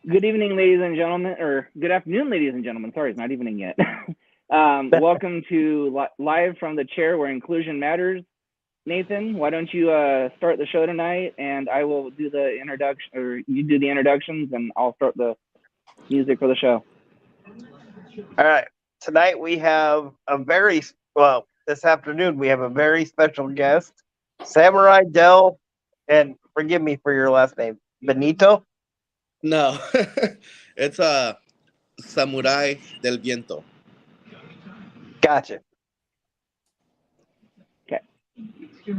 Good evening, ladies and gentlemen, or good afternoon, ladies and gentlemen. Sorry, it's not evening yet. Welcome to Live from the Chair where inclusion matters. Nathan, why don't you start the show tonight, and I will do the introduction, or you do the introductions, and I'll start the music for the show. All right. Tonight we have this afternoon we have a very special guest, Samurai Del, and forgive me for your last name, Benito? No, it's Samurai del Viento. Gotcha. Okay.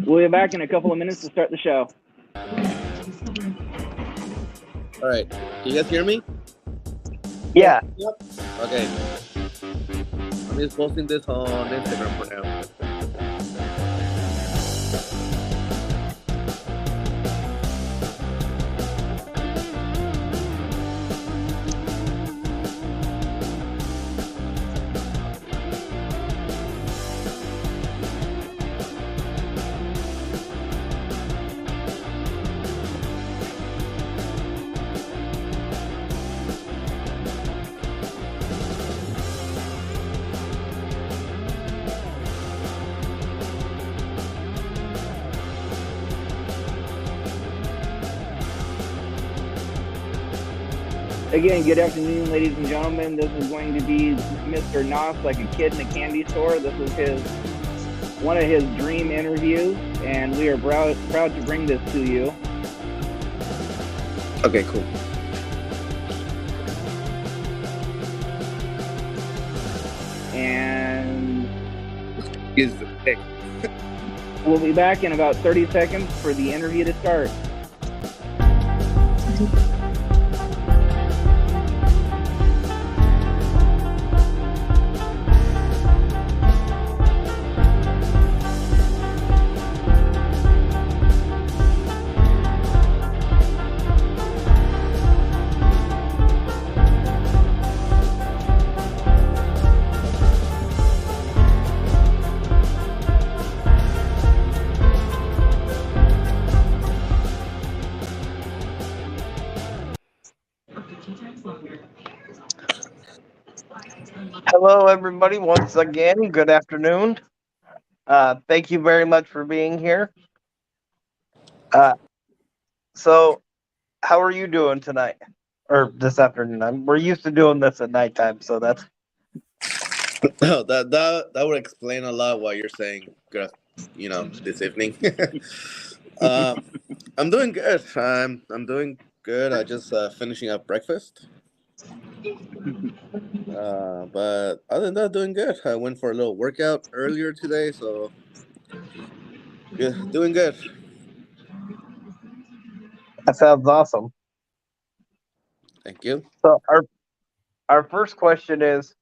We'll be back in a couple of minutes to start the show. All right. Can you guys hear me? Yeah. Yep. Okay. I'm just posting this on Instagram for now. Again, good afternoon, ladies and gentlemen. This is going to be Mr. Nos, like a kid in a candy store. This is one of his dream interviews, and we are proud to bring this to you. Okay, cool. And Okay. we'll be back in about 30 seconds for the interview to start. Hello, everybody. Once again, good afternoon. Thank you very much for being here. So, how are you doing tonight or this afternoon? We're used to doing this at nighttime, so that's Oh, that would explain a lot what you're saying. Good, this evening. I'm doing good. I'm doing good. I just finishing up breakfast. But other than that, doing good. I went for a little workout earlier today, so yeah, doing good. that sounds awesome. Thank you. So, our first question is,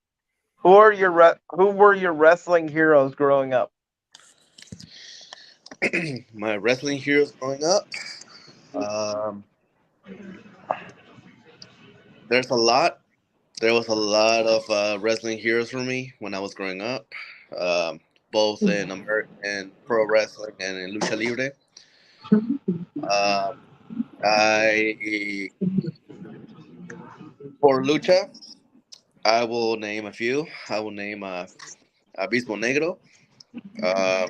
who were your wrestling heroes growing up? My wrestling heroes growing up. Um, there's a lot. There was a lot of wrestling heroes for me when I was growing up, both in American pro wrestling and in lucha libre. Um, I For lucha, I will name a few. I will name Abismo Negro, uh,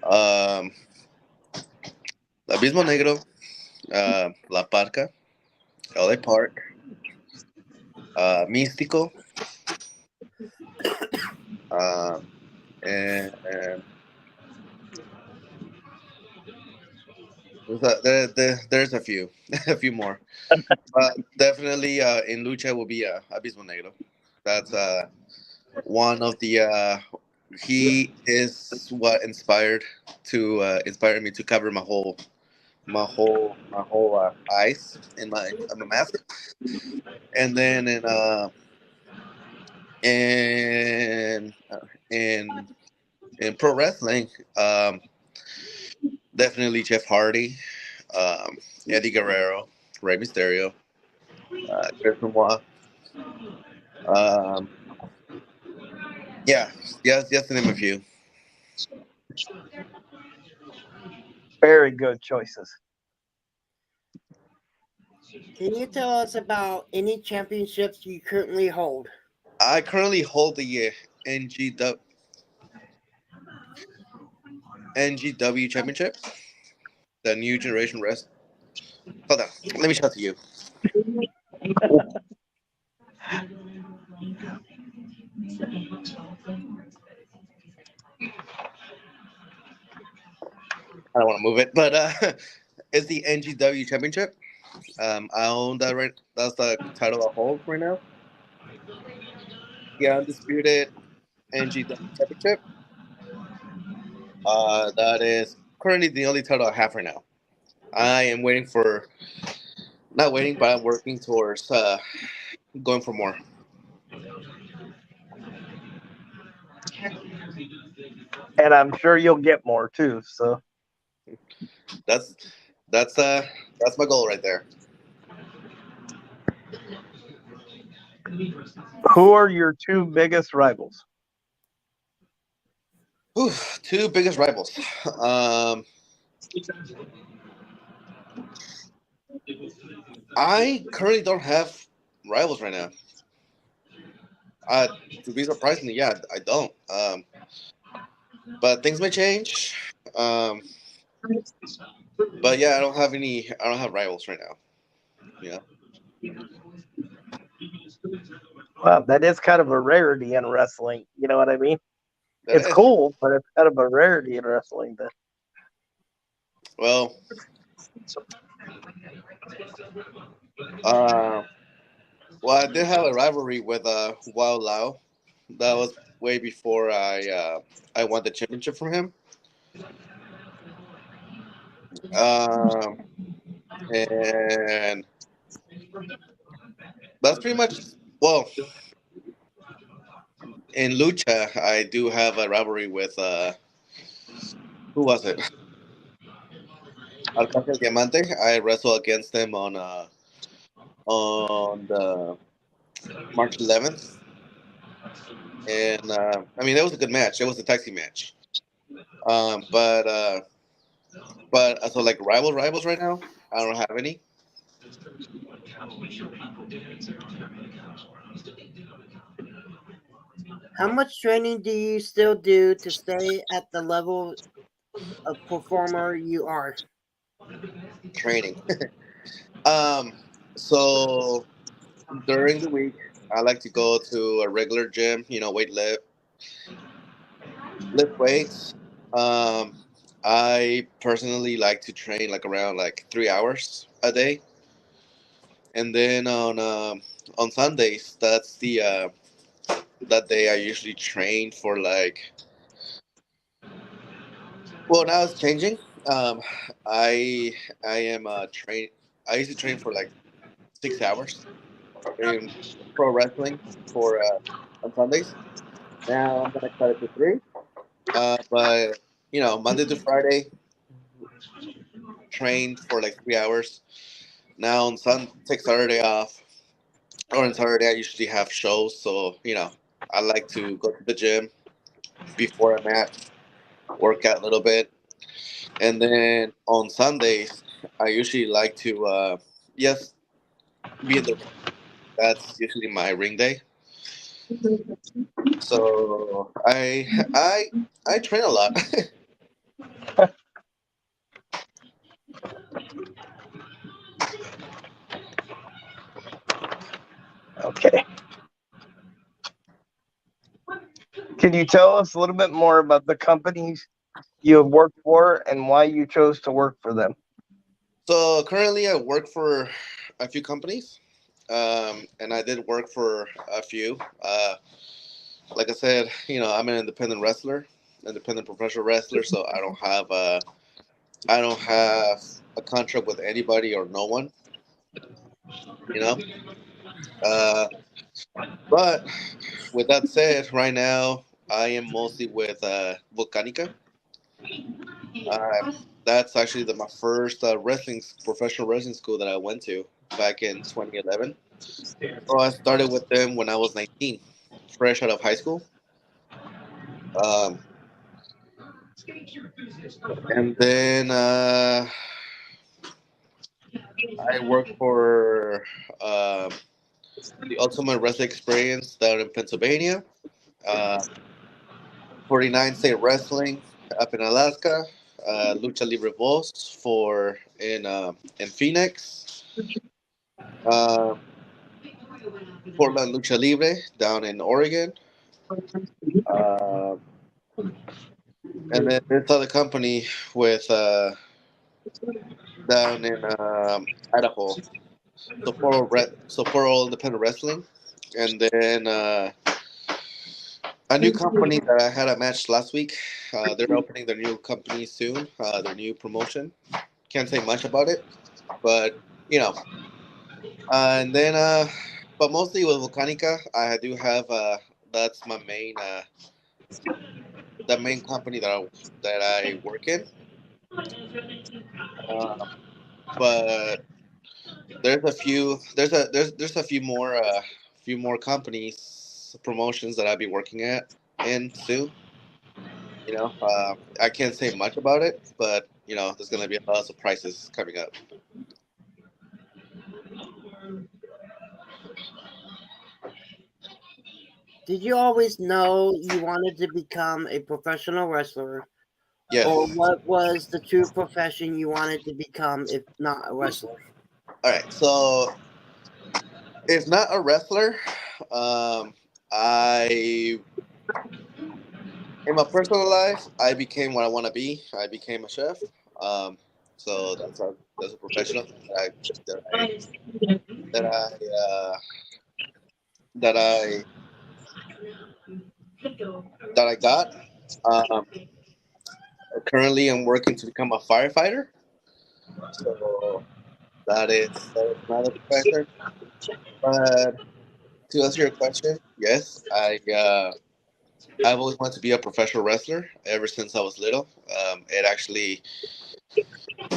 um, Abismo Negro, La Parca, LA Park, Místico, uh, and there's a few, a few more. But definitely in lucha will be Abismo Negro. That's one of the. He is what inspired me to cover my whole eyes in my mask, and then in in in pro wrestling, definitely Jeff Hardy, Eddie Guerrero, Rey Mysterio, Chris Benoit. Um, yeah, yes, just to name a few. Very good choices. Can you tell us about any championships you currently hold? I currently hold the NGW championship, the New Generation Rest. Hold on, let me show it to you. I don't want to move it, but it's the NGW championship. I own that right. That's the title I hold right now. The undisputed NGW championship. That is currently the only title I have right now. I am waiting for, not waiting, but I'm working towards going for more. And I'm sure you'll get more too. So That's that's uh that's my goal right there. who are your two biggest rivals? Whew, two biggest rivals. Um, I currently don't have rivals right now. Uh, to be surprisingly, yeah, I don't. But things may change. But yeah, I don't have any. I don't have rivals right now. You know, Well, that is kind of a rarity in wrestling. You know what I mean? that It's is. cool, but it's kind of a rarity in wrestling. That Well, uh, well, I did have a rivalry with Wow Lao. That was way before I won the championship from him. Um, and that's pretty much, well, in lucha. I do have a rivalry with who was it? Arcángel Diamante. I wrestled against him on the March 11th, and I mean that was a good match. It was a taxi match. But so like rivals right now, I don't have any. How much training do you still do to stay at the level of performer you are? Training. um, so during the week, I like to go to a regular gym. You know, lift weights. Um, I personally like to train like around like 3 hours a day, and then on Sundays, that's the that day I usually train for like. Well, now it's changing. Um, I I am train. I used to train for like 6 hours in pro wrestling for on Sundays. Now I'm gonna cut it to three. But you know, Monday to Friday, train for like 3 hours. Now on take Saturday off, or on Saturday I usually have shows. So you know, I like to go to the gym before a match, work out a little bit, and then on Sundays I usually like to yes be in the ring. That's usually my ring day. So I train a lot. okay. Can you tell us a little bit more about the companies you have worked for and why you chose to work for them? So currently I work for a few companies, and I did work for a few. Like I said, you know, I'm an independent wrestler, independent professional wrestler. So I don't have a contract with anybody or no one. You know, uh, but with that said, right now I am mostly with Volcanica. Uh, that's actually my first professional wrestling school that I went to back in 2011. So I started with them when I was 19, fresh out of high school. Um, And then I work for uh, the Ultimate Wrestling Experience down in Pennsylvania, uh, 49 State Wrestling up in Alaska, Lucha Libre Boss for in Phoenix, uh, Portland Lucha Libre down in Oregon, uh, and then this other company with down in Idaho, Sapporo Independent Wrestling, and then a new company that I had a match last week. They're opening their new company soon, their new promotion. Can't say much about it, but you know. And then, but mostly with Volcanica, I do have. That's my main, the main company that I work in. Uh, but there's a few more companies promotions that I'll be working at in soon. I can't say much about it, but there's gonna be a lot of surprises coming up. Did you always know you wanted to become a professional wrestler? Yes. Or what was the true profession you wanted to become if not a wrestler? All right. So, if not a wrestler, I in my personal life, I became what I want to be. I became a chef. Um, so that's a professional that I that I uh, that I that I got. Um, Currently, I'm working to become a firefighter. So that is another profession. But to answer your question, yes, I've always wanted to be a professional wrestler ever since I was little. It actually,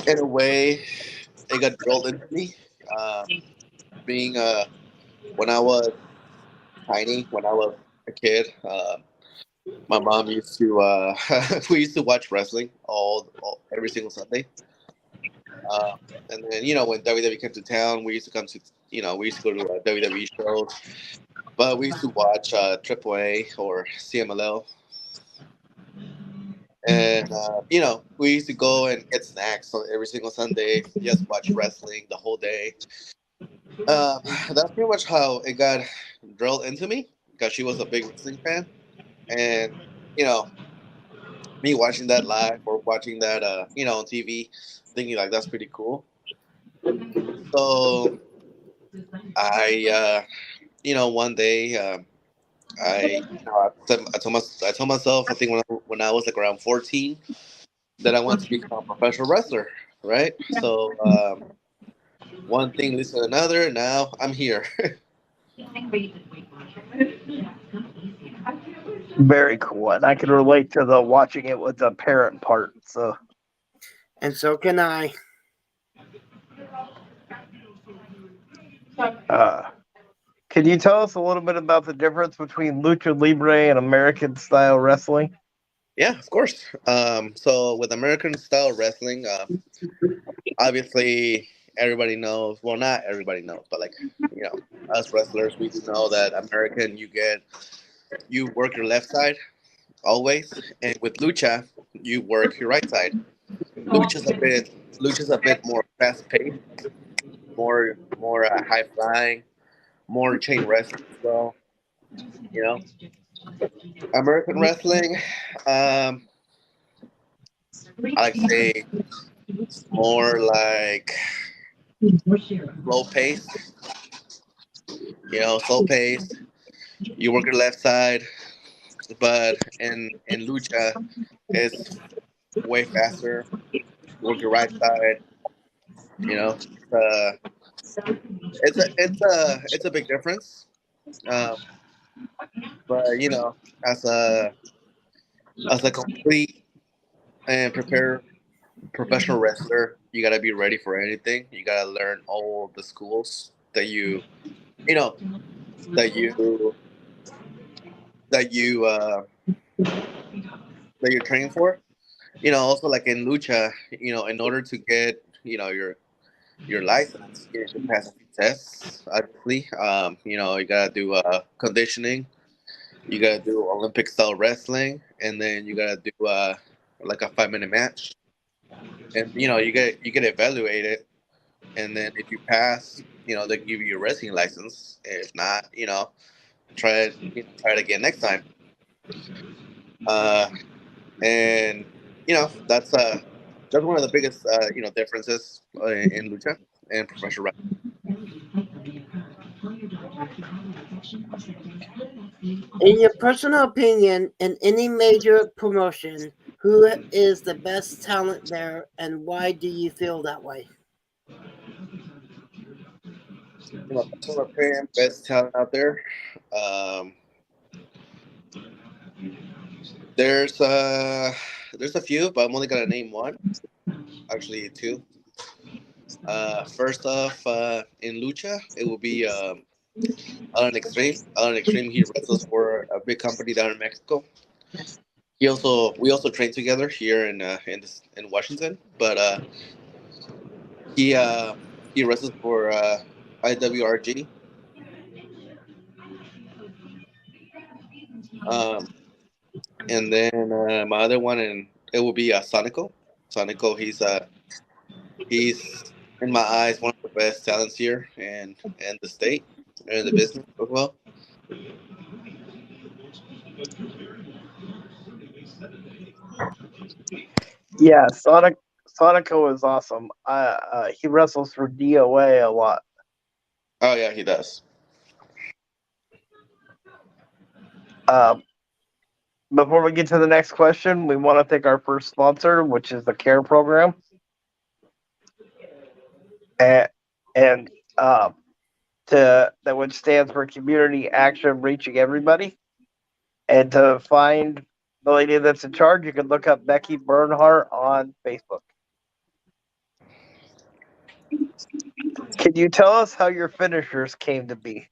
in a way, it got drilled into me. Being When I was tiny, when I was a kid, my mom used to we used to watch wrestling every single Sunday. Uh, and then when WWE came to town, we used to go to WWE shows, but we used to watch AAA or CMLL. And we used to go and get snacks on every single Sunday, just watch wrestling the whole day. That's pretty much how it got drilled into me because she was a big wrestling fan, and you know, me watching that live or watching that on TV, thinking like that's pretty cool. So I one day I told myself I think when I was like around 14 that I wanted to become a professional wrestler, right? So one thing leads to another. Now I'm here. Very cool. And I can relate to the watching it with the parent part. So, And so can I. can you tell us a little bit about the difference between lucha libre and American style wrestling? Yeah, of course. So with American style wrestling, obviously everybody knows. Well, not everybody knows, but like us wrestlers, we do know that American, you work your left side always, and with lucha, you work your right side. Lucha's a bit more fast paced, more high flying, more chain wrestling as well. You know, American wrestling, um, I like to say more like slow paced. Slow paced. You work your left side, but in lucha, it's way faster. Work your right side. You know, uh, it's a big difference. Um, but as a complete and prepared professional wrestler, you gotta be ready for anything. You gotta learn all the schools you know that you that you that you're training for. Also like in lucha, in order to get your license, you need to pass a few tests. Obviously, you gotta do conditioning. You gotta do Olympic style wrestling, and then you gotta do like a 5 minute match, and you get evaluated, and then if you pass, they give you your wrestling license. If not, try it again next time. Uh, and that's one of the biggest differences in lucha and professional wrestling. In your personal opinion, in any major promotion, who is the best talent there, and why do you feel that way? Personal opinion, best talent out there. Um, there's a few, but I'm only gonna name one. Actually, two. First off, in lucha, it will be Alan Extreme. Alan Extreme, he wrestles for a big company down in Mexico. We also train together here in Washington, but he uh, he wrestles for IWRG. Um, and then my other one, and it will be Sonico. Sonico, he's in my eyes one of the best talents here and the state and the business as well. Yeah, Sonico is awesome. He wrestles for DOA a lot. Oh yeah, he does. Um, Before we get to the next question, we want to thank our first sponsor, which is the CARE program, and which stands for Community Action Reaching Everybody. And to find the lady that's in charge, you can look up Becky Bernhardt on Facebook. Can you tell us how your finishers came to be?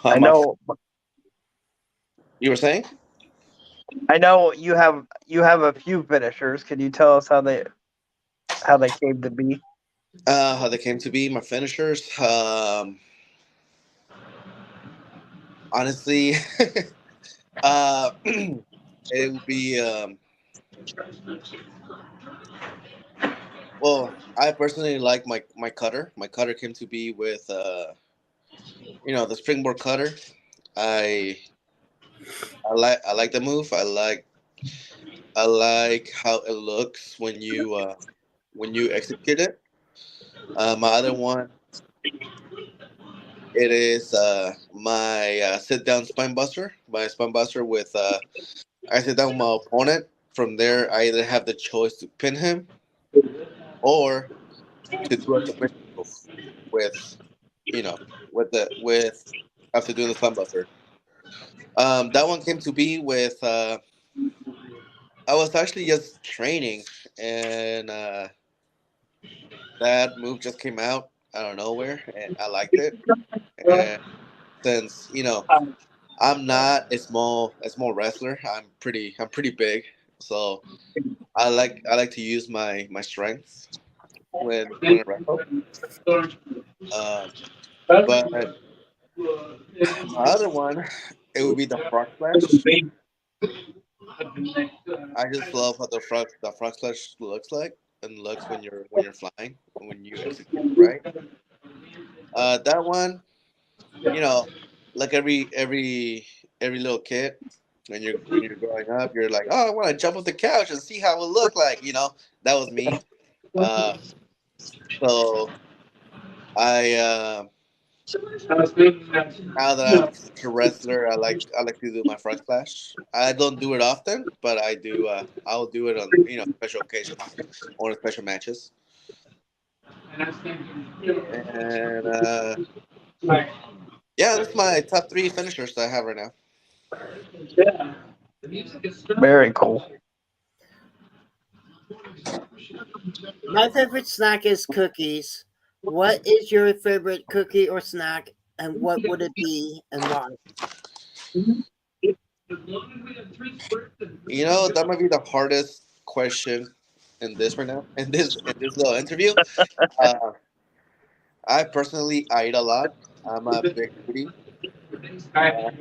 I know. You were saying? I know you have a few finishers. Can you tell us how they came to be? How they came to be my finishers. Honestly, it would be well. I personally like my cutter. My cutter came to be with the springboard cutter. I I like the move. I like how it looks when you execute it. My other one, it is my sit down spine buster. My spine buster with I sit down with my opponent. From there, I either have the choice to pin him or to do a submission move with you know with after doing the spine buster. That one came to be with I was actually just training and that move just came out out of nowhere and I liked it. And since I'm not a small wrestler, I'm pretty big, so I like to use my strength when I wrestle. Um, but my other one, it would be the frog splash. I just love how the frog splash looks like and looks when you're flying when you execute it right. That one, you know, like every little kid when you're growing up, you're like, oh, I want to jump off the couch and see how it look like. That was me. Uh, so I now that I'm a wrestler, I like to do my frog splash. I don't do it often, but I do. I'll do it on special occasions or special matches. And yeah, that's my top three finishers that I have right now. Very cool. My favorite snack is cookies. What is your favorite cookie or snack, and what would it be, and why? That might be the hardest question in this right now in this little interview. Uh, I eat a lot. I'm a big foodie. Uh,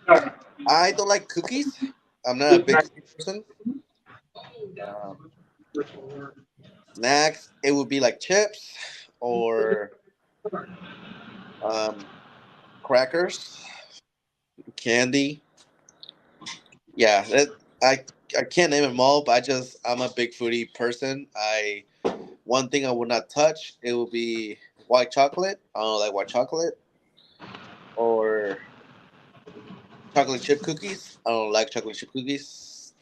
I I don't like cookies. I'm not a big cookie person. Um, Snacks, it would be like chips or um, crackers, candy. Yeah, I can't name them all, but I'm a big foodie person. I One thing I would not touch it would be white chocolate. I don't like white chocolate or chocolate chip cookies. I don't like chocolate chip cookies.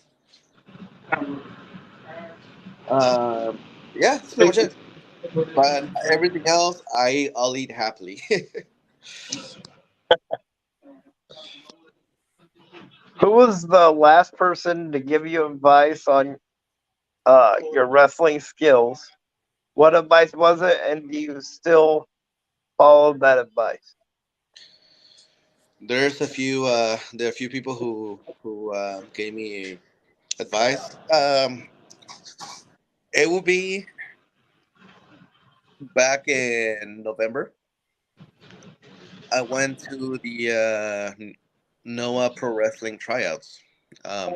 Um, yeah, that's pretty much it. But everything else, I'll eat happily. Who was the last person to give you advice on your wrestling skills? What advice was it, and do you still follow that advice? There are a few people who gave me advice. It will be back in November. I went to the Noah Pro Wrestling tryouts. Um,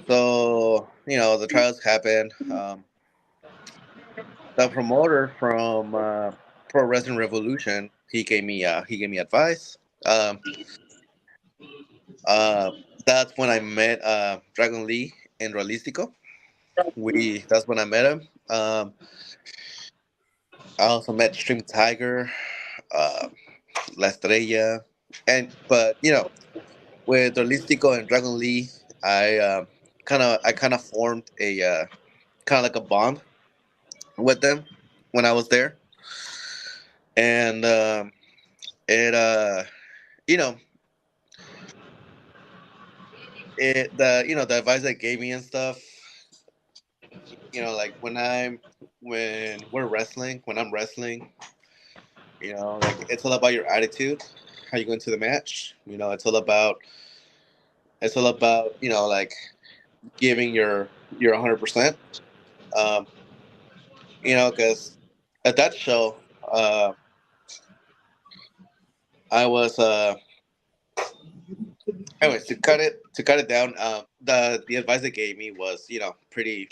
so the tryouts happened. The promoter from Pro Wrestling Revolution, he gave me advice. Um, uh, that's when I met Dragon Lee in Realistico. We That's when I met him. I also met Stream Tiger, uh, La Estrella, but with Realistico and Dragon Lee, I kind of formed a kind of like a bond with them when I was there, and it you know the advice they gave me and stuff. Like when we're wrestling, when I'm wrestling, like it's all about your attitude, how you go into the match. It's all about like giving your 100%. Um, because at that show, uh, I was anyways to cut it down. The advice they gave me was pretty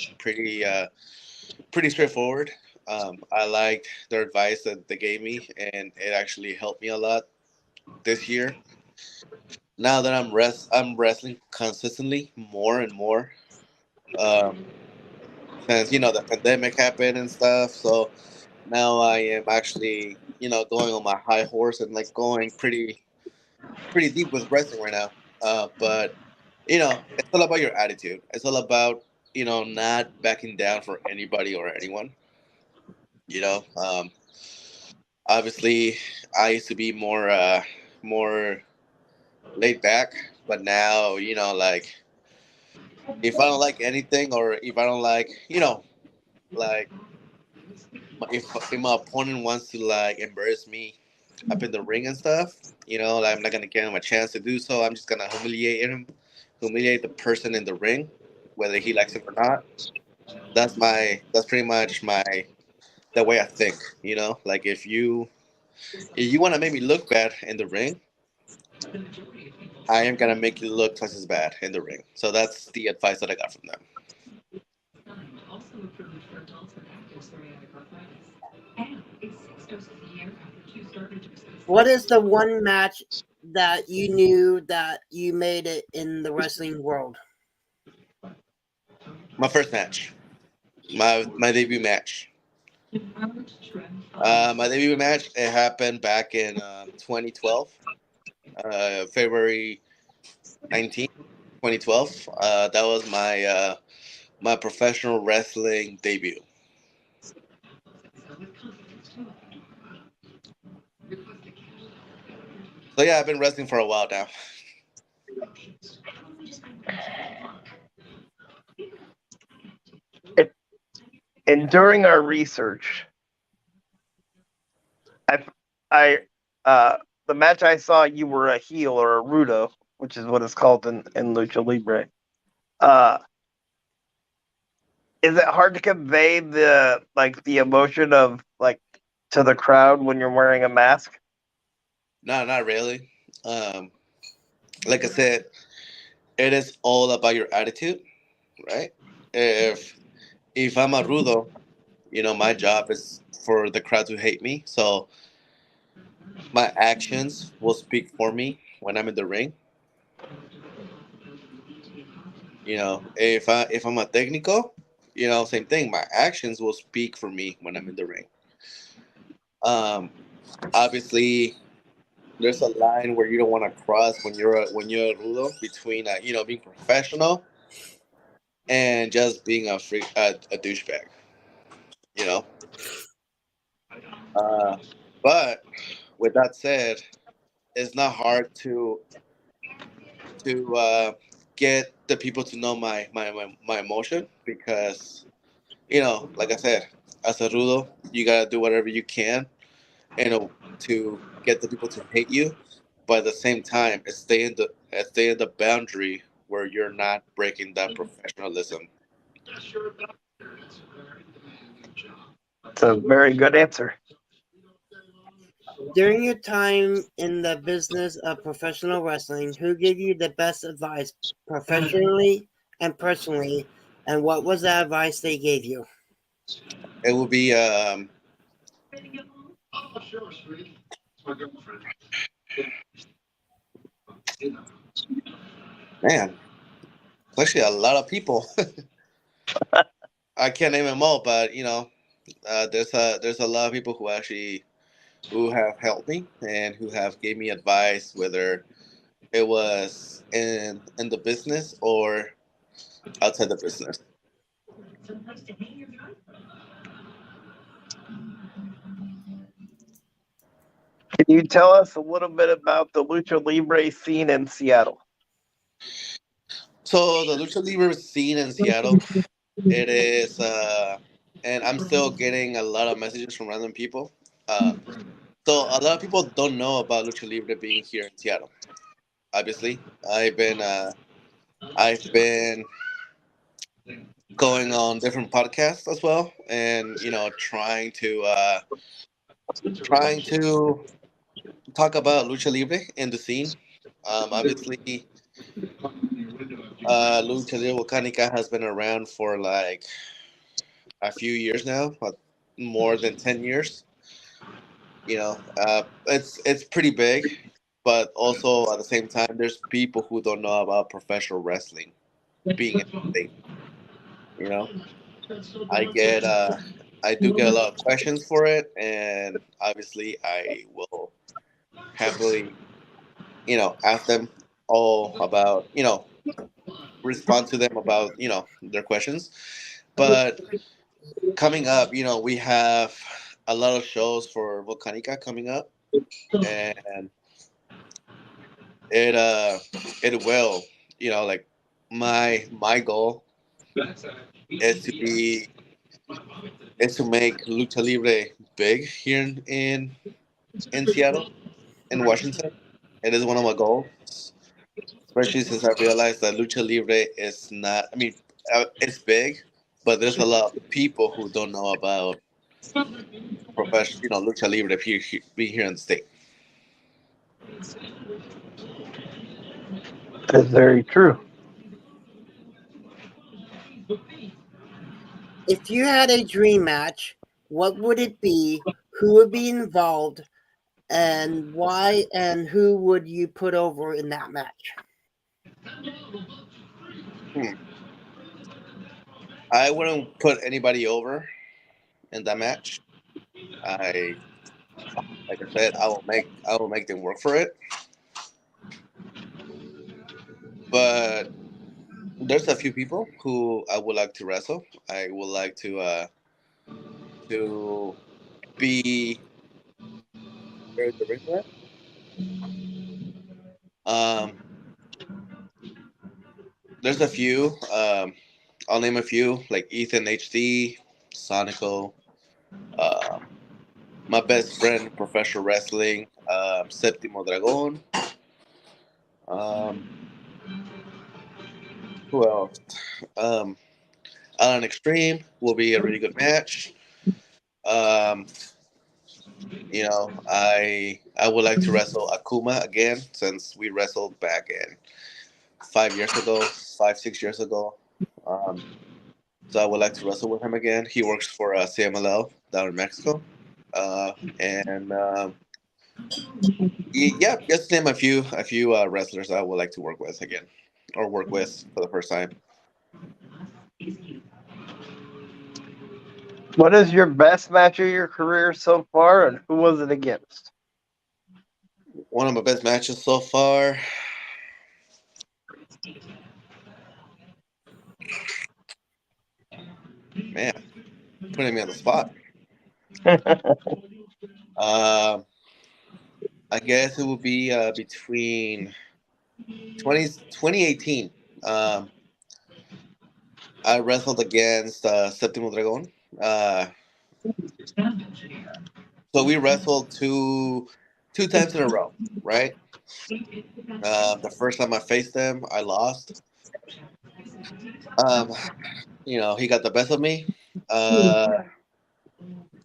straightforward. I liked their advice that they gave me, and it actually helped me a lot this year. Now that I'm wrestling consistently more and more. Um, since the pandemic happened and stuff, so now I am actually going on my high horse and like going pretty deep with wrestling right now. But it's all about your attitude. It's all about not backing down for anybody or anyone. You know, um, Obviously, I used to be more laid back, but now like if I don't like anything or if I don't like like if my opponent wants to like embarrass me up in the ring and stuff, like I'm not gonna give him a chance to do so. I'm just gonna humiliate the person in the ring, whether he likes it or not. That's pretty much the way I think. Like if you want to make me look bad in the ring, I am gonna make you look twice as bad in the ring. So that's the advice that I got from them. What is the one match that you knew that you made it in the wrestling world? My first match, my debut match. My debut match, it happened back in 2012, February 19th, 2012. That was my professional wrestling debut. So yeah, I've been wrestling for a while now. It, and during our research, I, I, the match I saw, you were a heel or a rudo. which is what it's called in Lucha Libre. Uh, is it hard to convey the emotion of to the crowd when you're wearing a mask? No, not really. Like I said, it is all about your attitude, right? If I'm a rudo, my job is for the crowd to hate me. So my actions will speak for me when I'm in the ring. If I'm a technical, same thing. My actions will speak for me when I'm in the ring. Um, Obviously, there's a line where you don't want to cross when you're a rudo between being professional and just being a douchebag. You know. Uh, but with that said, it's not hard to get the people to know my emotion because like I said, as a rudo, you gotta do whatever you can, to get the people to hate you, but at the same time, stay in the boundary where you're not breaking that professionalism. It's a very good answer. During your time in the business of professional wrestling, who gave you the best advice professionally and personally, and what was the advice they gave you? It will be man, it's actually a lot of people. I can't name them all, but there's a lot of people who have helped me and who have gave me advice, whether it was in the business or outside the business. Can you tell us a little bit about the Lucha Libre scene in Seattle? So the lucha libre scene in Seattle, it is, and I'm still getting a lot of messages from random people. Uh, so a lot of people don't know about lucha libre being here in Seattle. Obviously, I've been going on different podcasts as well, and trying to talk about lucha libre in the scene. Obviously, lucha libre volcanica has been around for like a few years now, but more than 10 years. It's pretty big, but also at the same time, there's people who don't know about professional wrestling being in the state. You know, I get I do get a lot of questions for it, and obviously, I will happily ask them all about respond to them about their questions. But coming up, we have a lot of shows for Volcanica coming up, and it will like my goal is to be is to make lucha libre big here in Seattle, in Washington. It is one of my goals, especially since I realized that lucha libre is not. I mean, it's big, but there's a lot of people who don't know about professional, lucha libre be here in the state. That's very true. If you had a dream match, what would it be? Who would be involved? And why? And who would you put over in that match? Hmm. I wouldn't put anybody over in that match. I Like I said, I will make them work for it. But there's a few people who I would like to wrestle. I would like to be there in the ring with. Um, there's a few. I'll name a few like Ethan HD, Sonico, uh, my best friend in professional wrestling, Septimo Dragon. Um, who else? Um, Alan Extreme will be a really good match. Um, I would like to wrestle Akuma again since we wrestled back in 5 years ago, 5 6 years ago. Um, so I would like to wrestle with him again. He works for CMLL down in Mexico, and yeah, just name a few wrestlers I would like to work with again, or work with for the first time. What is your best match of your career so far, and who was it against? One of my best matches so far. Man, putting me on the spot. Um, I guess it would be between 2018. Um, I wrestled against Séptimo Dragón. So we wrestled two times in a row, right? The first time I faced them, I lost. Um, he got the best of me. Uh,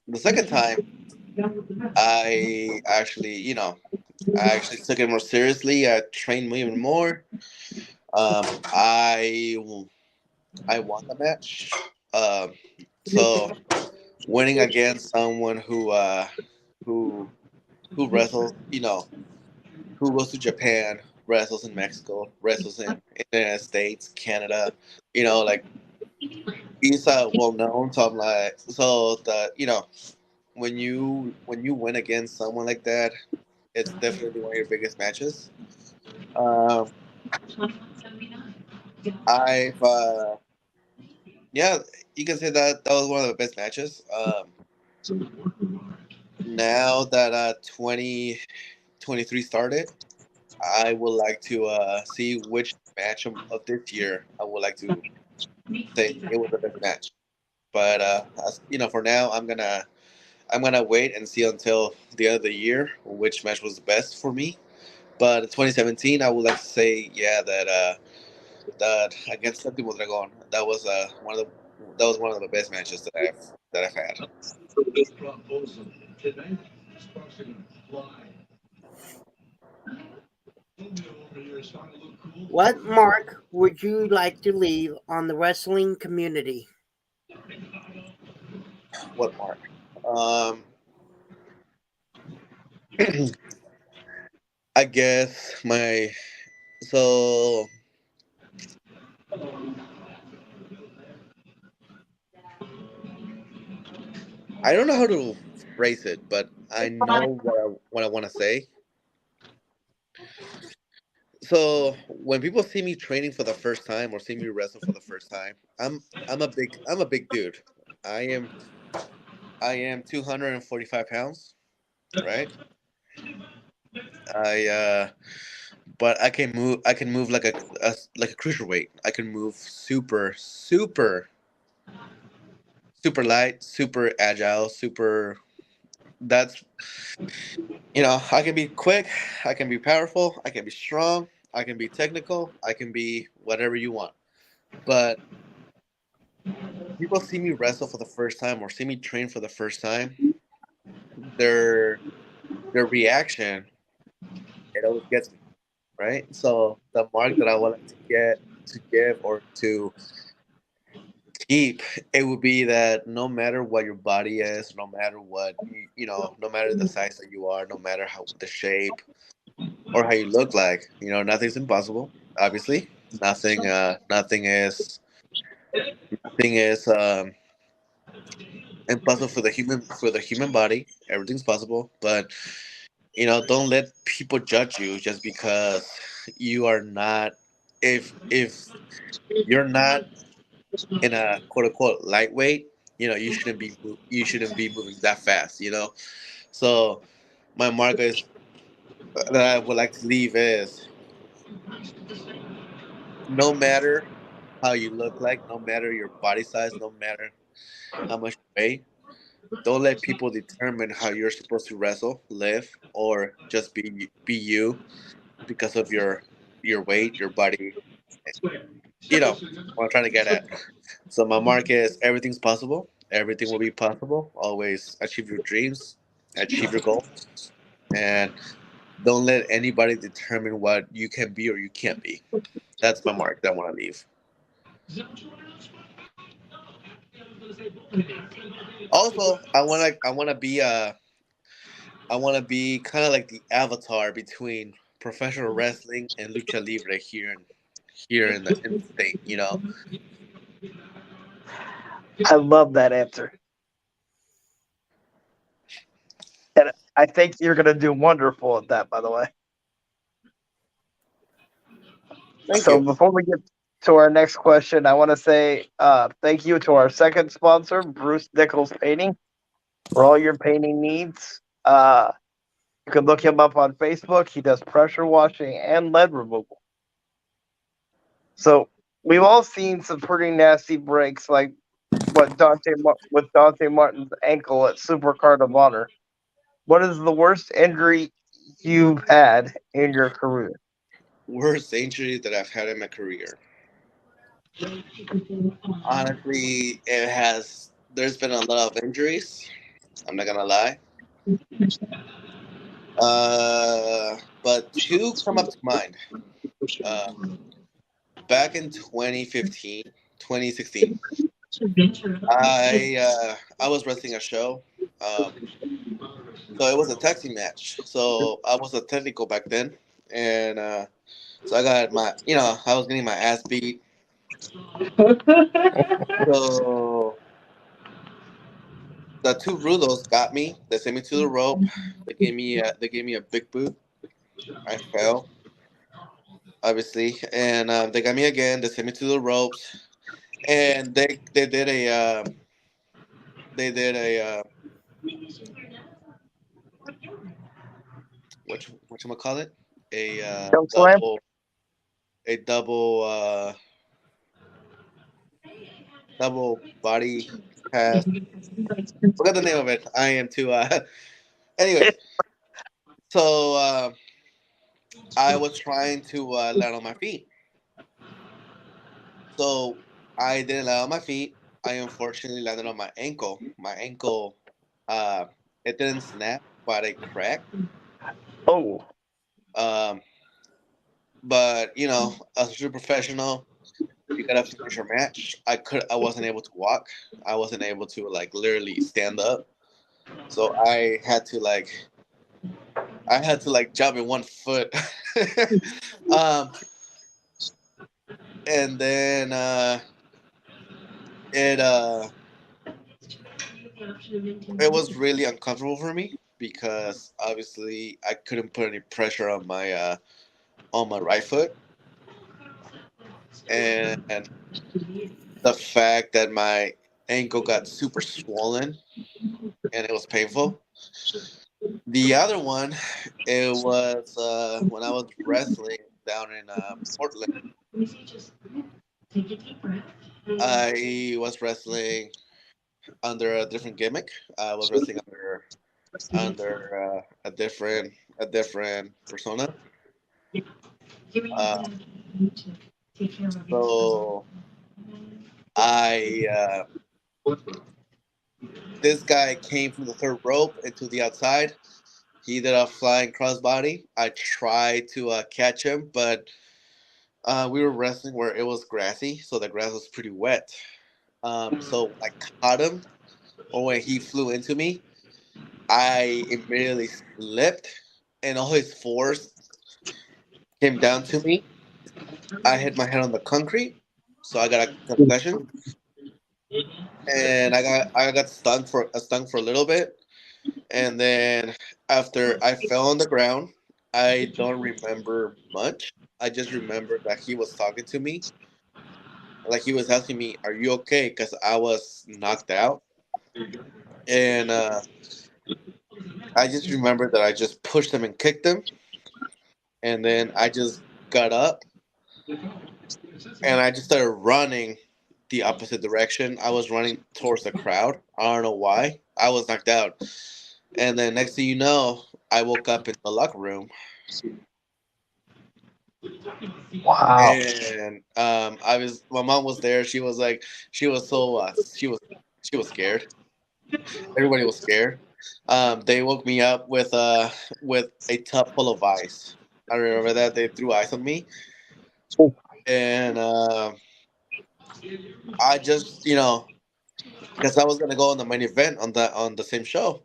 the second time, I actually took it more seriously. I trained me even more. Um, I I won the match. Um, so winning against someone who who wrestles, who goes to Japan, wrestles in Mexico, wrestles in the United States, Canada, like he's well known. So I'm like, so that when you win against someone like that, it's definitely one of your biggest matches. Um, I've yeah, you can say that was one of the best matches. Now that 2023 started, I would like to see which match of this year I would like to say it was the best match. But for now, I'm gonna wait and see until the end of the year which match was the best for me. But 2017, I would like to say, yeah, that against Séptimo Dragón, that was one of the best matches that I've had. What mark would you like to leave on the wrestling community? What mark? Um, I guess so. I don't know how to phrase it, but I know what I want to say. So when people see me training for the first time or see me wrestle for the first time, I'm a big dude. I am I am 245 pounds, right? I but I can move like a cruiserweight. I can move super light, super agile, super. That's I can be quick, I can be powerful, I can be strong, I can be technical, I can be whatever you want. But people see me wrestle for the first time or see me train for the first time, their their reaction, it always gets me, right? So the mark that I would like to give or to keep, it would be that no matter what your body is, no matter what no matter the size that you are, no matter how the shape or how you look like, nothing's impossible. Obviously, nothing nothing is impossible for the human body. Everything's possible, but don't let people judge you just because you are not. If you're not in a quote unquote lightweight, you shouldn't be moving that fast. So my mark is that I would like to leave is no matter how you look like, no matter your body size, no matter how much you weigh, don't let people determine how you're supposed to wrestle, live, or just be you because of your your weight, your body. You know what I'm trying to get at. So my mark is everything's possible. Everything will be possible. Always achieve your dreams, achieve your goals, and don't let anybody determine what you can be or you can't be. That's my mark that I want to leave. Also, I want to be kind of like the avatar between professional wrestling and lucha libre here in the state. You know, I love that answer. And I think you're going to do wonderful at that, by the way. thank So you. before we get to our next question, I want to say thank you to our second sponsor, Bruce Nichols Painting, for all your painting needs. You can look him up on Facebook. He does pressure washing and lead removal. So we've all seen some pretty nasty breaks, like with Dante Martin's ankle at Supercard of Honor. What is the worst injury you've had in your career? Worst injury that I've had in my career. Honestly, it has. There's been a lot of injuries. I'm not gonna lie. But two come up to mind. Uh, Back in 2015, 2016, I was wrestling a show. Um, so it was a taxi match. So I was a technical back then, and so I got I was getting my ass beat. So the two rudos got me. They sent me to the rope. They gave me a big boot. I fell, obviously, and they got me again. They sent me to the ropes, and they did a what you call it, a Choke slam? double double body pass. Forgot the name of it. I am too. Anyways, so I was trying to land on my feet. So I didn't land on my feet. I unfortunately landed on my ankle. My ankle, uh, it didn't snap, but it cracked. Oh, Um, but as a true professional, you gotta finish your match. I wasn't able to walk. I wasn't able to like literally stand up. So I had to like jump in one foot. um, and then it it was really uncomfortable for me because obviously I couldn't put any pressure on my right foot, and the fact that my ankle got super swollen and it was painful. The other one, it was when I was wrestling down in Portland. I was wrestling under a different gimmick. I was wrestling under a different persona. Uh, so I this guy came from the third rope into the outside. He did a flying crossbody. I tried to catch him, but we were wrestling where it was grassy, so the grass was pretty wet. So I caught him, or when he flew into me, I immediately slipped, and all his force came down to me. I hit my head on the concrete, so I got a concussion, and I got stung for a little bit, and then after I fell on the ground, I don't remember much. I just remember that he was talking to me, like he was asking me, "Are you okay?" Because I was knocked out, and I just remember that I just pushed him and kicked him, and then I just got up and I just started running the opposite direction. I was running towards the crowd. I don't know why. I was knocked out. And then next thing you know, I woke up in the locker room. Wow. And my mom was there. She was like, she was scared. Everybody was scared. They woke me up with a tub full of ice. I remember that they threw ice on me, and I just because I was gonna go on the main event on the same show.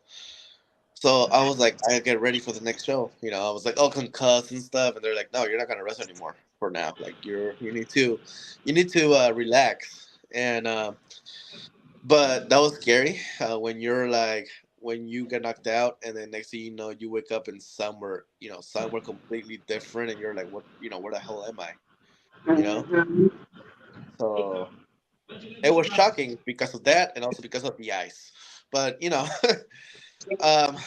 So I was like, I get ready for the next show. I was like, all concussed and stuff, and they're like, no, you're not gonna wrestle anymore for now. Like you need to relax. And but that was scary when you're like when you get knocked out, and then next thing you know, you wake up in somewhere completely different, and you're like, what, where the hell am I? You know. So it was shocking because of that, and also because of the ice. But um,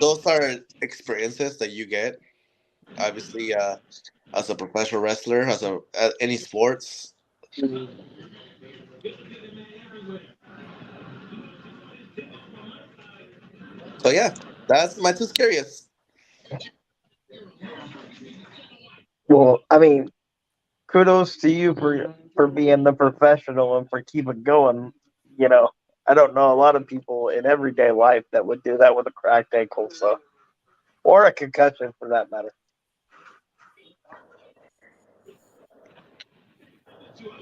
those are experiences that you get obviously as a professional wrestler, at any sports. So yeah, that's my two scariest. Well, I mean, kudos to you for being the professional and for keeping going. You know, I don't know a lot of people in everyday life that would do that with a cracked ankle, so or a concussion for that matter.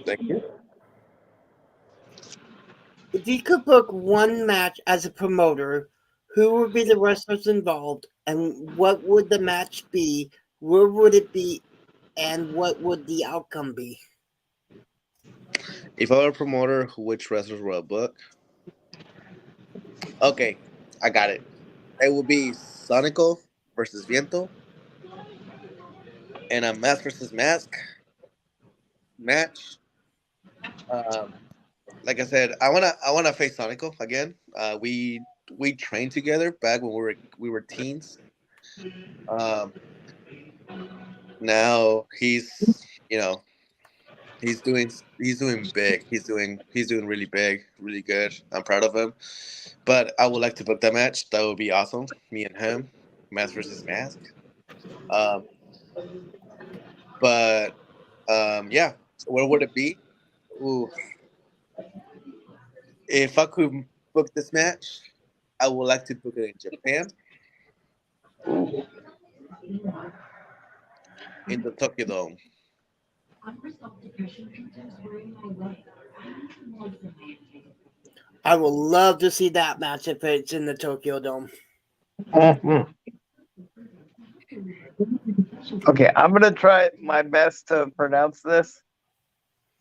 Thank you. If you could book one match as a promoter, who would be the wrestlers involved, and what would the match be? Where would it be, and what would the outcome be? If I were a promoter, which wrestlers will I book? Okay, I got it. It will be Sonico versus Viento and a mask versus mask match. Um, like I said, I wanna face Sonico again. We trained together back when we were teens. Um, Now he's doing big. He's doing really big, really good. I'm proud of him. But I would like to book that match. That would be awesome. Me and him, mask versus mask. Um, but yeah, where would it be? Ooh, if I could book this match, I would like to book it in Japan, in the Tokyo Dome. I would love to see that match if it's in the Tokyo Dome. Mhm. Okay, I'm gonna try my best to pronounce this,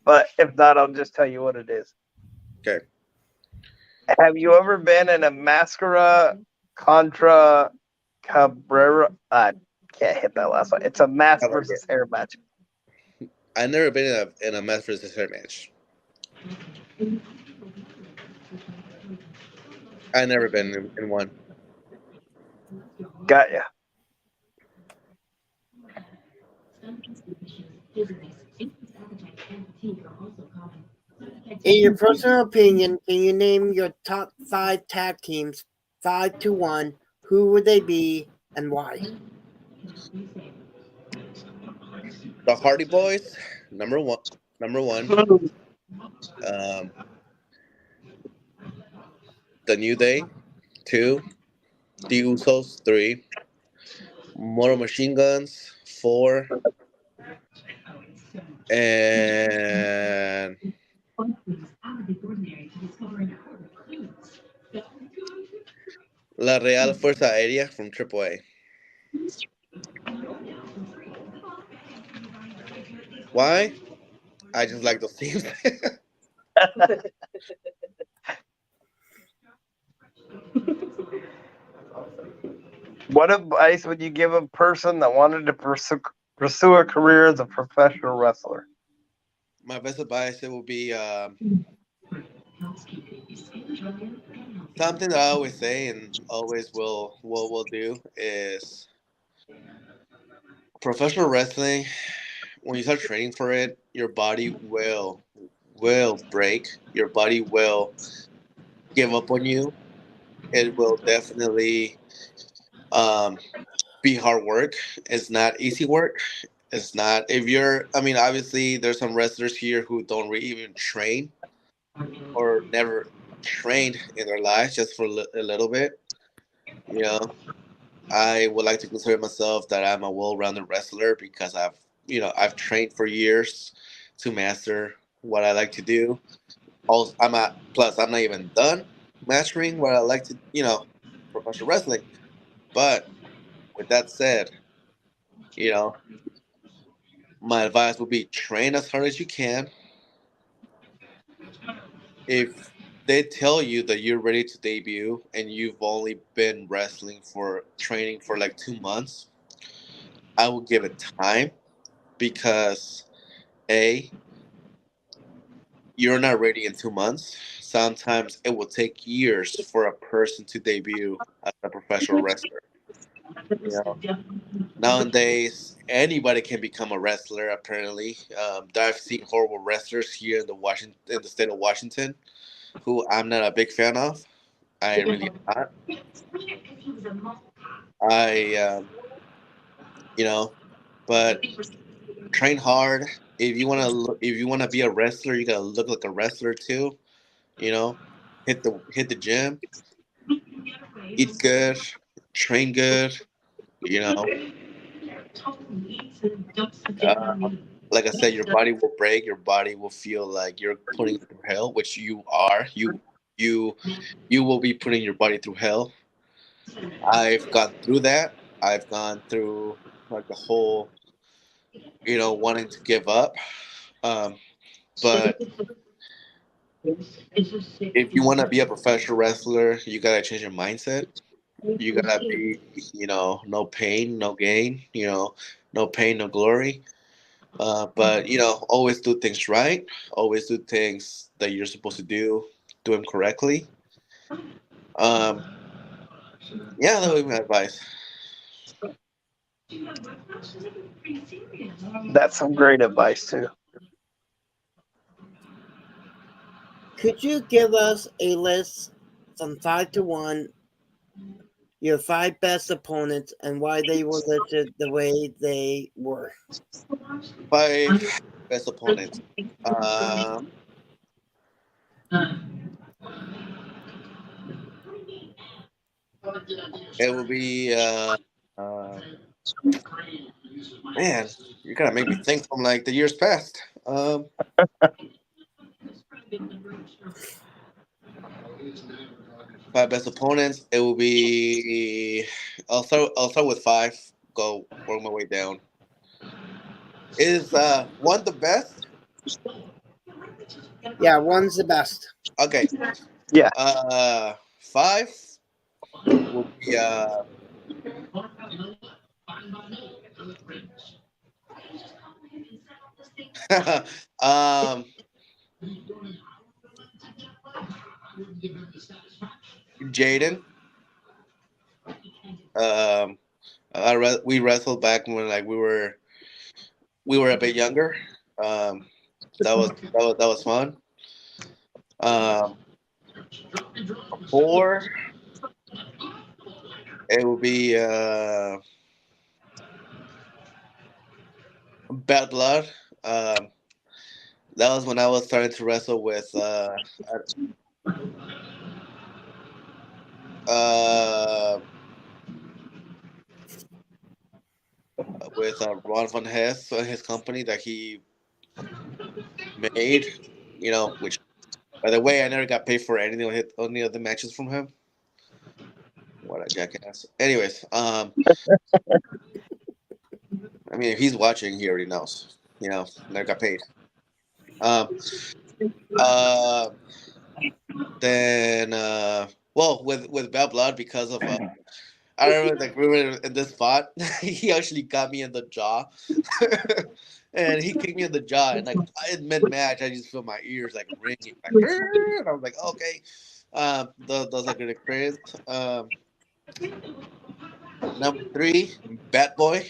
but if not, I'll just tell you what it is. Okay. Have you ever been in a Mascara contra Cabrera? I can't hit that last one. It's a mask versus hair match. I've never been in a mask versus hair match. I've never been in one. Got ya. In your personal opinion, can you name your top 5 tag teams, 5 to 1? Who would they be and why? The Hardy Boys, number one. Number one. Um, the New Day, two. The Usos, three. Motor Machine Guns, four. And La Real Fuerza Aérea from AAA. Why? I just like those teams. What advice would you give a person that wanted to pursue a career as a professional wrestler? My best advice, it will be something that I always say and always will do is professional wrestling. When you start training for it, your body will break. Your body will give up on you. It will definitely um, be hard work. It's not easy work. It's not if you're. I mean, obviously, there's some wrestlers here who don't really even train or never trained in their lives, just for a little bit. You know, I would like to consider myself that I'm a well-rounded wrestler because I've trained for years to master what I like to do. Also, I'm not even done mastering what I like to, professional wrestling. But with that said, you know, my advice would be train as hard as you can. If they tell you that you're ready to debut and you've only been wrestling for training for like 2 months, I will give it time because A, you're not ready in 2 months. Sometimes it will take years for a person to debut as a professional wrestler. You know, nowadays anybody can become a wrestler. Apparently, I've seen horrible wrestlers here in the state of Washington, who I'm not a big fan of. I really am not. I, but train hard. If you wanna be a wrestler, you gotta look like a wrestler too. You know, hit the gym, eat good, train good. You know, uh, like I said, your body will break. Your body will feel like you're putting it through hell, which you are. You you will be putting your body through hell. I've gone through that. I've gone through like the whole, wanting to give up. Um, but if you want to be a professional wrestler, you gotta change your mindset. You gotta be, no pain, no gain. No pain, no glory. But always do things right. Always do things that you're supposed to do. Do them correctly. Um, yeah, that would be my advice. That's some great advice too. Could you give us a list from 5 to 1, your 5 best opponents, and why they were listed the way they were? Five best opponents. Uh, it will be. Uh, Man, you gotta make me think from like the years past. Five best opponents. It will be. I'll start with five. Go work my way down. Is one the best? Yeah, 1's the best. Okay. Yeah. Five will be um Jaden. Um, we wrestled back when like we were a bit younger. Um, that was fun. Um, four. It will be Bad Blood. Um, that was when I was starting to wrestle uh, Ron Von Hess, his company that he made. Which by the way, I never got paid for any of the matches from him. What a jackass. Anyways, I mean, if he's watching, he already knows. Never got paid. Um, uh, then, well, with Bad Blood because of I remember like we were in this spot. He actually got me in the jaw, and he kicked me in the jaw. And like in mid match, I just feel my ears like ringing, like, and I was like, okay, those are good experience. Number three, Bat Boy.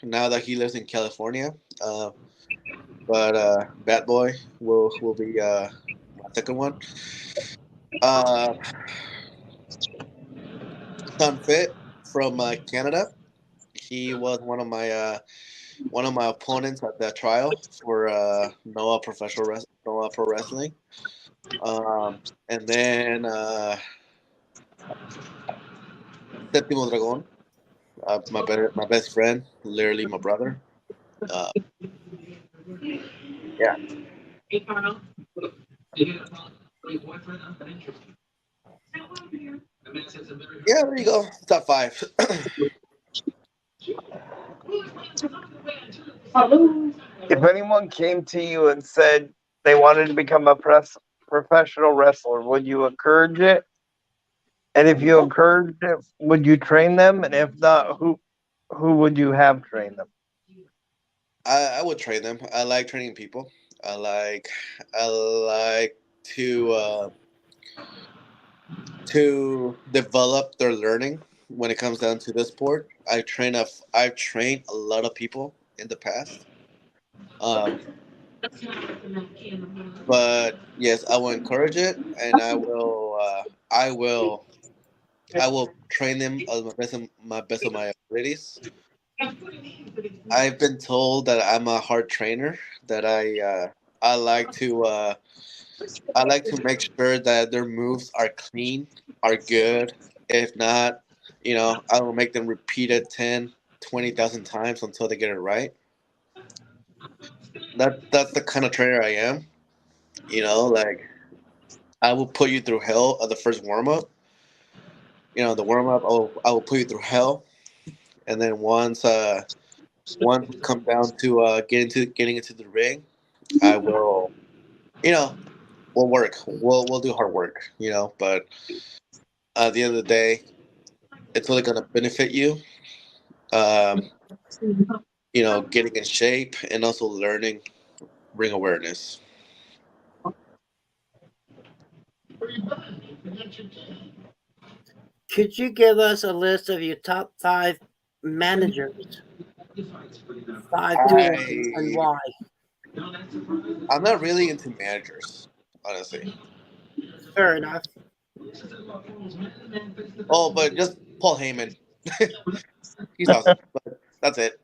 Now that he lives in California, but Bat Boy will be my second one. Uh, Sun Fit from Canada. He was one of my opponents at that trial for Noah Pro Wrestling. And then Séptimo Dragón, my best friend, literally my brother. Uh, yeah, yeah. There you go. Top five. If anyone came to you and said they wanted to become a professional wrestler, would you encourage it? And if you encouraged it, would you train them? And if not, who would you have train them? I would train them. I like training people. I like I like to develop their learning when it comes down to the sport. I've trained a lot of people in the past. Um, but yes, I will encourage it, and I will train them as my best of my abilities. I've been told that I'm a hard trainer. That I like to I like to make sure that their moves are clean, are good. If not, I will make them repeat it 10, 20,000 times until they get it right. That's the kind of trainer I am. Like I will put you through hell at the first warm up. The warm up, I will put you through hell, and then once we come down to getting into the ring, I will, you know, we'll work. We'll do hard work. But at the end of the day, it's only gonna benefit you. Um, getting in shape and also learning ring awareness. Could you give us a list of your top 5 managers, 5 good ones, and I why? I'm not really into managers, honestly. Fair enough. Oh, but just Paul Heyman. He's awesome. But that's it.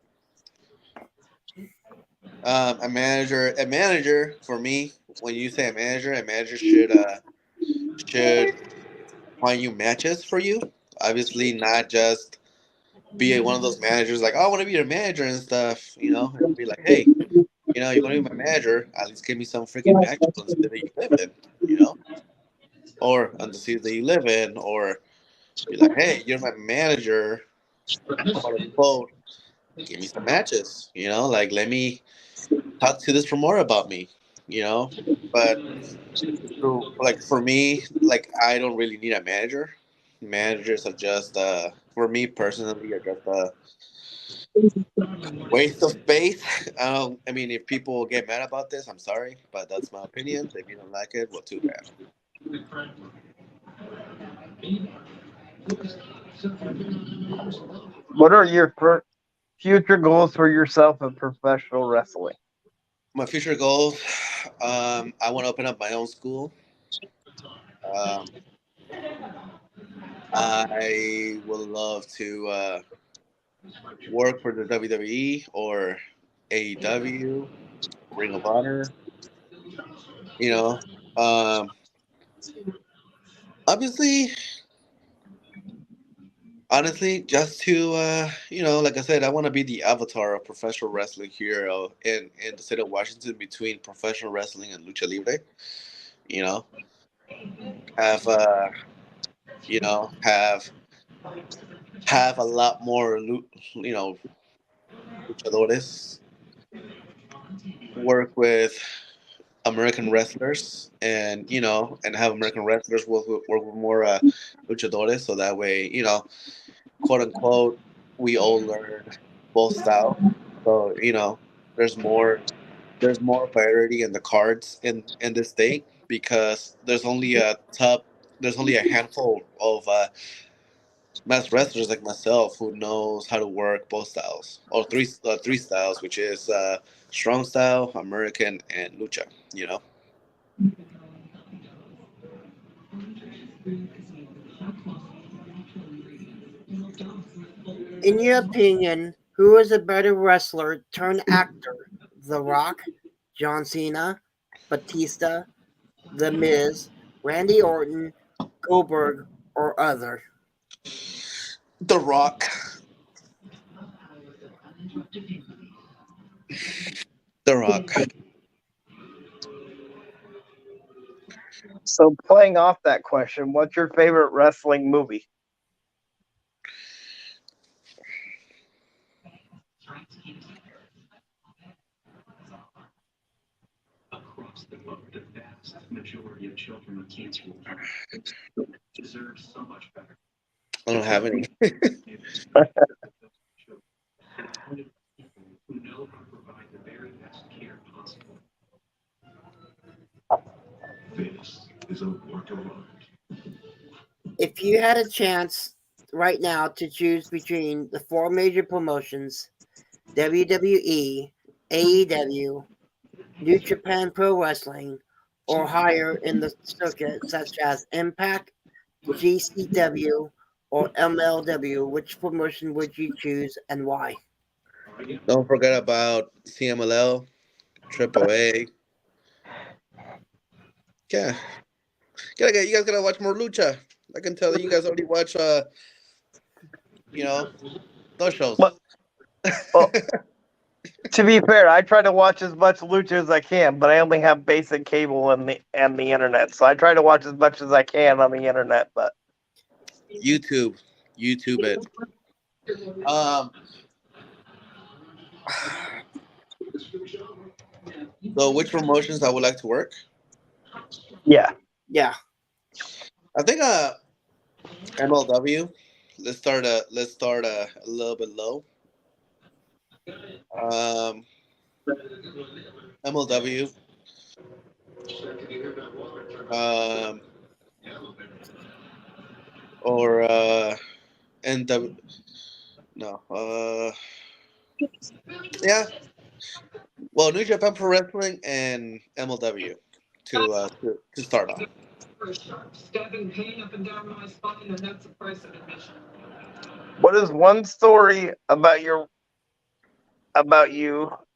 A manager for me. When you say a manager should find you matches for you. Obviously, not just be one of those managers like, oh, I want to be your manager and stuff. It'll be like, hey, you're going to be my manager. At least give me some freaking matches on the city that you live in. Or on the city that you live in, or be like, hey, you're my manager, quote unquote. Give me some matches. Like let me talk to this promoter about me. But like for me, like I don't really need a manager. Managers are just for me personally are just a waste of space. I mean, if people get mad about this, I'm sorry, but that's my opinion. If you don't like it, well, too bad. What are your future goals for yourself in professional wrestling? My future goals, I want to open up my own school. Um, I would love to work for the WWE or AEW, Ring of Honor. You know, um, obviously, honestly, just to like I said, I want to be the avatar of professional wrestling here in the state of Washington between professional wrestling and lucha libre. You know, have you know have a lot more luchadores, work with American wrestlers, and have American wrestlers work with more luchadores, so that way quote unquote we all learn both styles. So there's more variety in the cards in this state because there's only a handful of mass wrestlers like myself who knows how to work both styles or three styles, which is strong style, American, and lucha. You know. In your opinion, who is a better wrestler turned actor? The Rock, John Cena, Batista, The Miz, Randy Orton, Goldberg, or other? The Rock. The Rock. So playing off that question, what's your favorite wrestling movie? I don't have any. If you had a chance right now to choose between the four major promotions, WWE, AEW, New Japan Pro Wrestling, or higher in the circuit such as Impact, GCW, or MLW, which promotion would you choose and why? Don't forget about CMLL, AAA. Yeah. You guys gotta watch more lucha. I can tell that you guys already watch those shows. Well, to be fair, I try to watch as much lucha as I can, but I only have basic cable and the internet. So I try to watch as much as I can on the internet. But YouTube it. So which promotions I would like to work? yeah, I think MLW. Let's start a little bit low. MLW. Or NW. No. Yeah. Well, New Japan Pro Wrestling and MLW to start off. what is one story about you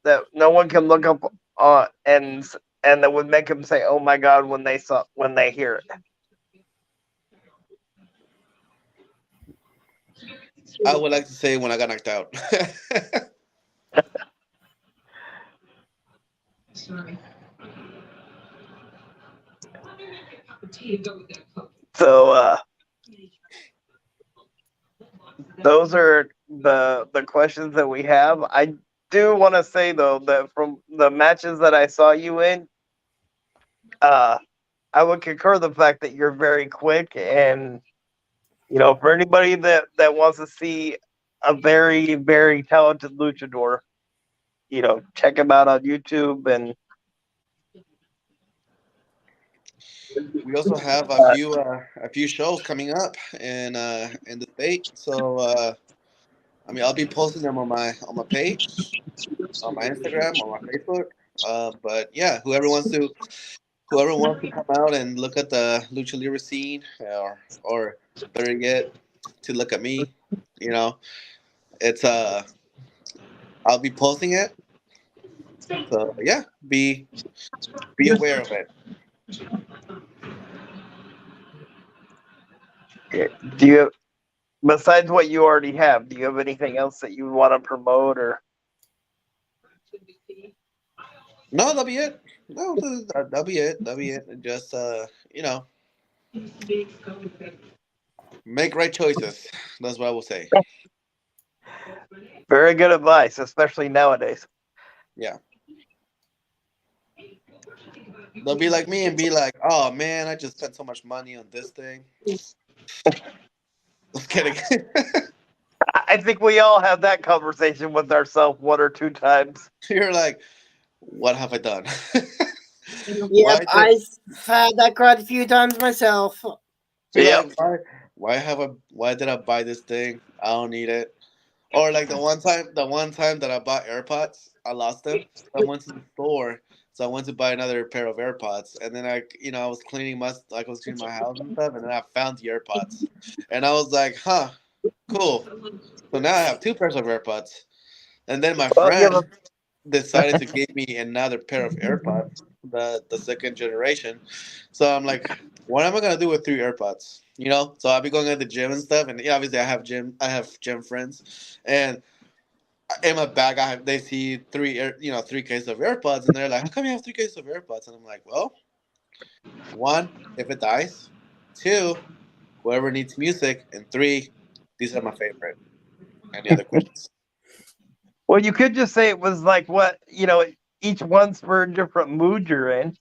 that no one can look up and that would make them say, "Oh my God," when they hear it? I would like to say when I got knocked out. So those are the questions that we have. I do want to say though that from the matches that I saw you in, I would concur the fact that you're very quick, and for anybody that wants to see a very very talented luchador, check him out on YouTube. And We also have a few shows coming up in the state. So I'll be posting them on my page, on my Instagram, on my Facebook. But yeah, whoever wants to come out and look at the lucha libre scene, or better yet, to look at me, it's I'll be posting it. So yeah, be aware of it. do you, besides what you already have, do you have anything else that you want to promote or? No, that'll be it. No, that'll be it. That'll be it. Just make right choices. That's what I will say. Very good advice, especially nowadays. Yeah. They'll be like me and be like, "Oh man, I just spent so much money on this thing." Just kidding. I think we all have that conversation with ourselves one or two times. You're like, "What have I done?" Yep, I've had that quite a few times myself. Like, why did I buy this thing? I don't need it. Or like the one time that I bought AirPods, I lost them. I went to the store, so I went to buy another pair of AirPods, and then I was cleaning my house and stuff, and then I found the AirPods, and I was like, huh, cool. So now I have two pairs of AirPods. And then my Well, you have friend decided to give me another pair of AirPods, the second generation. So I'm like, what am I gonna do with three AirPods? You know, so I'll be going at the gym and stuff, and yeah, obviously I have gym friends, and in my bag they see three cases of AirPods, and they're like, how come you have three cases of AirPods? And I'm like, well, one, if it dies, two, whoever needs music, and three, these are my favorite. Any other questions? well, you could just say it was like what each one's for a different mood you're in.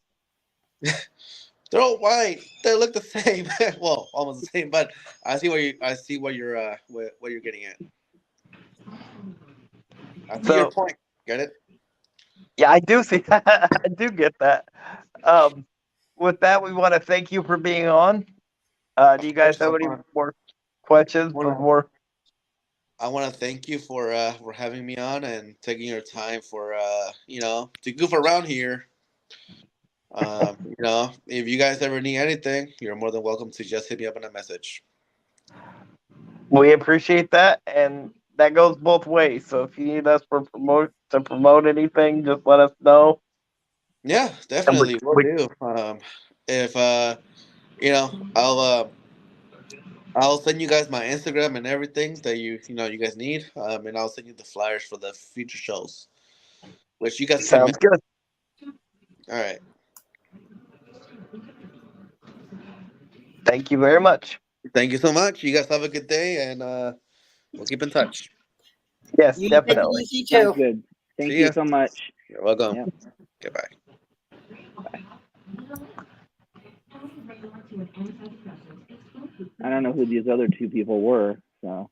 They're all white. They look the same. Well, almost the same. But I see what you're getting at. I see your So point. Get it? yeah, I do see that. I do get that. Um, with that, we want to thank you for being on. Do you Of guys course, have any more questions wanna before? I want to thank you for having me on and taking your time for to goof around here. If you guys ever need anything, you're more than welcome to just hit me up on a message. We appreciate that, and that goes both ways. So if you need us for promote anything, just let us know. Yeah, And definitely, we'll we do. If you know, I'll send you guys my Instagram and everything that you guys need. And I'll send you the flyers for the future shows, which you guys can make. sounds good. All right. Thank you very much. Thank you so much. You guys have a good day, and we'll keep in touch. Yes, You take it definitely. easy Sounds too. good. Thank See you ya. so much. You're welcome. Yep. Goodbye. I don't know who these other two people were, so.